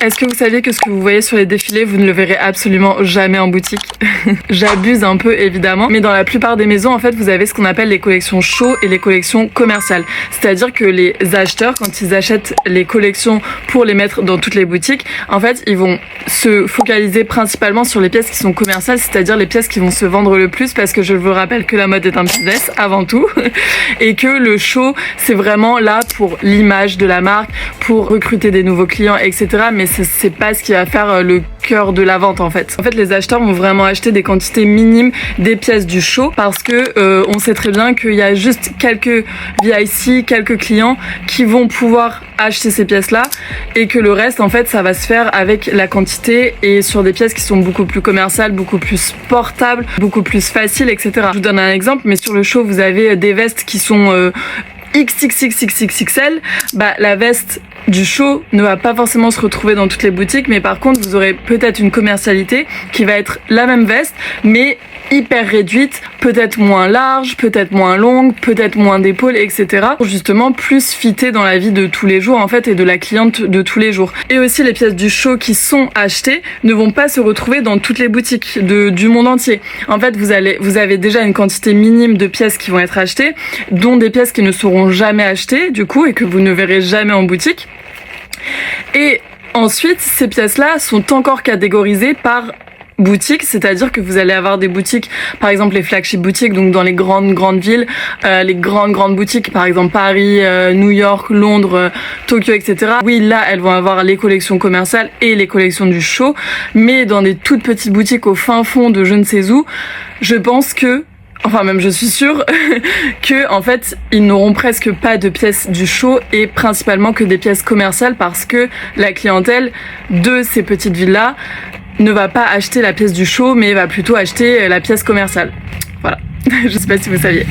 Est-ce que vous saviez que ce que vous voyez sur les défilés, vous ne le verrez absolument jamais en boutique? J'abuse un peu évidemment, mais dans la plupart des maisons, en fait, vous avez ce qu'on appelle les collections show et les collections commerciales. C'est-à-dire que les acheteurs, quand ils achètent les collections pour les mettre dans toutes les boutiques, en fait, ils vont se focaliser principalement sur les pièces qui sont commerciales, c'est-à-dire les pièces qui vont se vendre le plus, parce que je vous rappelle que la mode est un business avant tout, et que le show, c'est vraiment là pour l'image de la marque, pour recruter des nouveaux clients, etc. Mais c'est pas ce qui va faire le cœur de la vente en fait. En fait, les acheteurs vont vraiment acheter des quantités minimes des pièces du show parce que on sait très bien qu'il y a juste quelques VIC, quelques clients qui vont pouvoir acheter ces pièces-là et que le reste en fait ça va se faire avec la quantité et sur des pièces qui sont beaucoup plus commerciales, beaucoup plus portables, beaucoup plus faciles, etc. Je vous donne un exemple, mais sur le show vous avez des vestes qui sont XXXXXL, bah la veste du show ne va pas forcément se retrouver dans toutes les boutiques, mais par contre vous aurez peut-être une commercialité qui va être la même veste mais hyper réduite, peut-être moins large, peut-être moins longue, peut-être moins d'épaules, etc. Pour justement plus fitter dans la vie de tous les jours en fait et de la cliente de tous les jours. Et aussi les pièces du show qui sont achetées ne vont pas se retrouver dans toutes les boutiques du monde entier. En fait vous avez déjà une quantité minime de pièces qui vont être achetées, dont des pièces qui ne seront jamais achetées du coup et que vous ne verrez jamais en boutique. Et ensuite ces pièces-là sont encore catégorisées par boutiques, c'est-à-dire que vous allez avoir des boutiques, par exemple les flagship boutiques, donc dans les grandes villes, les grandes boutiques, par exemple Paris, New York, Londres, Tokyo, etc. Oui, là, elles vont avoir les collections commerciales et les collections du show, mais dans des toutes petites boutiques au fin fond de je ne sais où, je pense que enfin même je suis sûre que en fait ils n'auront presque pas de pièces du show et principalement que des pièces commerciales parce que la clientèle de ces petites villes-là ne va pas acheter la pièce du show mais va plutôt acheter la pièce commerciale. Voilà, je sais pas si vous saviez.